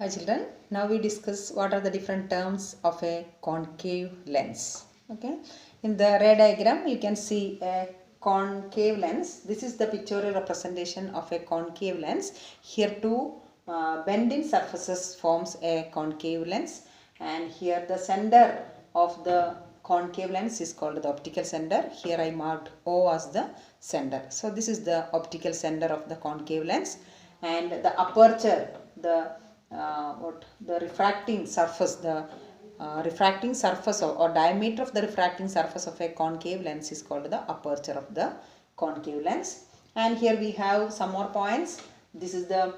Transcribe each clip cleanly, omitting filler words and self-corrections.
Hi children, now we discuss what are the different terms of a concave lens. Okay, in the ray diagram you can see a concave lens. This is the pictorial representation of a concave lens. Here two bending surfaces forms a concave lens, and here the center of the concave lens is called the optical center. Here I marked O as the center. So this is the optical center of the concave lens, and the aperture, the refracting surface, refracting surface or diameter of the refracting surface of a concave lens is called the aperture of the concave lens. And here we have some more points. This is the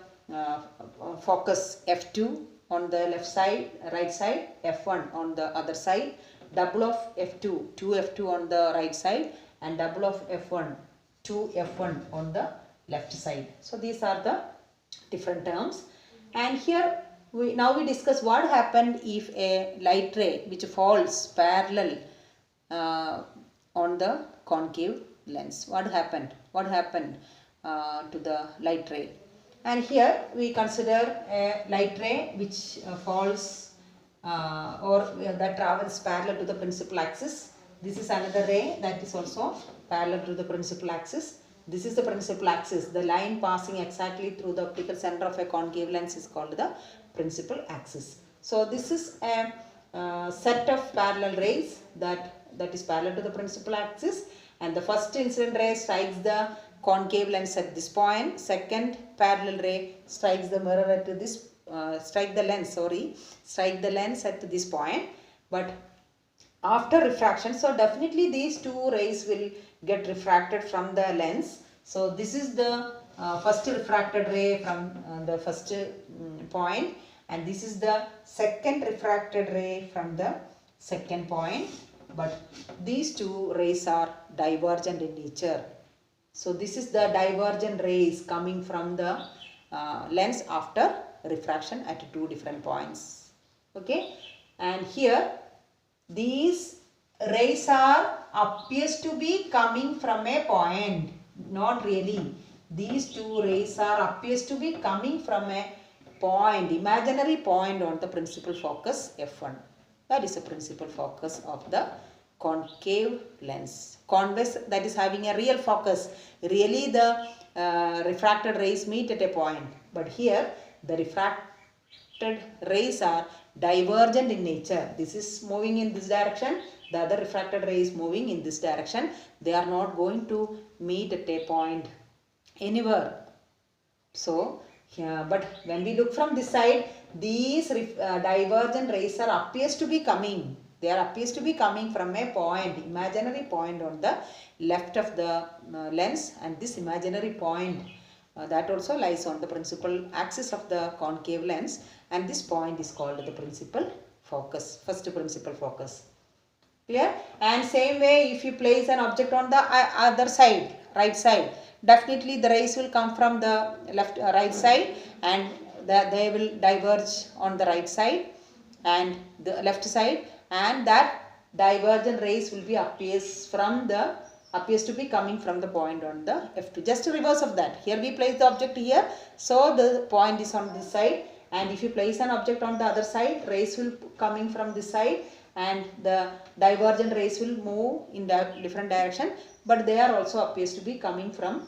focus f2 on the left side, right side, f1 on the other side, double of f2, 2f2 on the right side, and double of f1, 2f1 on the left side. So these are the different terms. And here now we discuss what happened if a light ray which falls parallel on the concave lens. What happened to the light ray? And here we consider a light ray which falls or that travels parallel to the principal axis. This is another ray that is also parallel to the principal axis. This is the principal axis. The line passing exactly through the optical center of a concave lens is called the principal axis. So this is a set of parallel rays that is parallel to the principal axis, and the first incident ray strikes the concave lens at this point. Second parallel ray strikes the mirror at this strike the lens at this point. But after refraction, so definitely these two rays will get refracted from the lens. So this is the first refracted ray from the first point, and this is the second refracted ray from the second point. But these two rays are divergent in nature. So this is the divergent rays coming from the lens after refraction at two different points. Okay, and here these rays appears to be coming from a point. Not really. These two rays appears to be coming from a point, imaginary point on the principal focus f1. That is the principal focus of the concave lens. Convex, that is having a real focus. Really the refracted rays meet at a point. But here the refracted rays are divergent in nature. This is moving in this direction, the other refracted ray is moving in this direction. They are not going to meet at a point anywhere. So but when we look from this side, these divergent rays appears to be coming. They appears to be coming from a point, imaginary point on the left of the lens, and this imaginary point that also lies on the principal axis of the concave lens, and this point is called the principal focus, first principal focus. Clear? And same way, if you place an object on the other side, right side, definitely the rays will come from the right side, and they will diverge on the right side and the left side, and that divergent rays will be appears to be coming from the point on the f2. Just reverse of that. Here we place the object here, so the point is on this side, and if you place an object on the other side, rays will coming from this side, and the divergent rays will move in different direction, but they are also appears to be coming from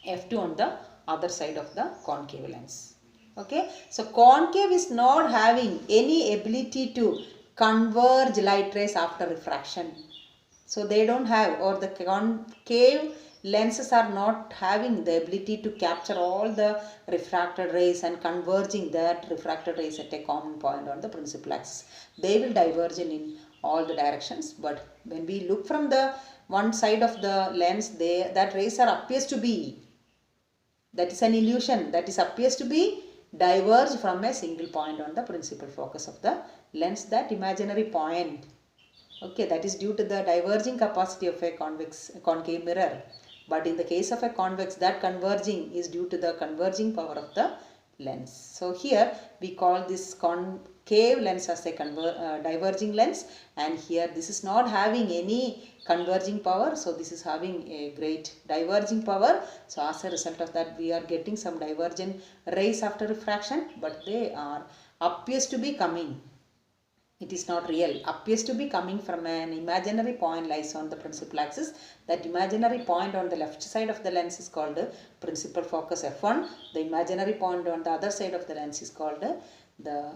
f2 on the other side of the concave lens. Okay, so concave is not having any ability to converge light rays after refraction. So they don't have, or the concave lenses are not having the ability to capture all the refracted rays and converging that refracted rays at a common point on the principal axis. They will diverge in all the directions, but when we look from the one side of the lens, that rays appears to be, that is an illusion, that is appears to be diverge from a single point on the principal focus of the lens, that imaginary point. Okay, that is due to the diverging capacity of a concave mirror. But in the case of a convex, that converging is due to the converging power of the lens. So here we call this concave lens as a diverging lens, and here this is not having any converging power, so this is having a great diverging power. So as a result of that, we are getting some divergent rays after refraction, but they are appears to be coming, it is not real, appears to be coming from an imaginary point lies on the principal axis. That imaginary point on the left side of the lens is called principal focus f1. The imaginary point on the other side of the lens is called the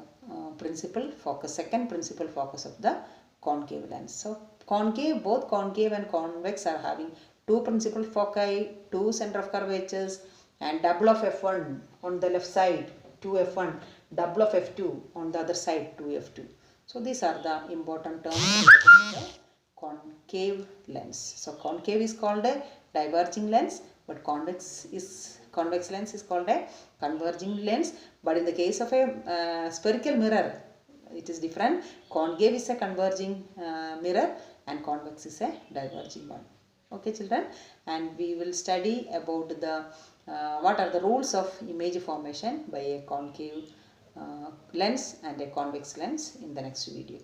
principal focus, second principal focus of the concave lens. So concave, both concave and convex are having two principal foci, two center of curvatures, and double of f1 on the left side 2f1, double of f2 on the other side 2f2. So these are the important terms related to the concave lens. So concave is called a diverging lens, but convex lens is called a converging lens. But in the case of a spherical mirror, it is different. Concave is a converging mirror and convex is a diverging one. Okay children, and we will study about the what are the rules of image formation by a concave lens and a convex lens in the next video.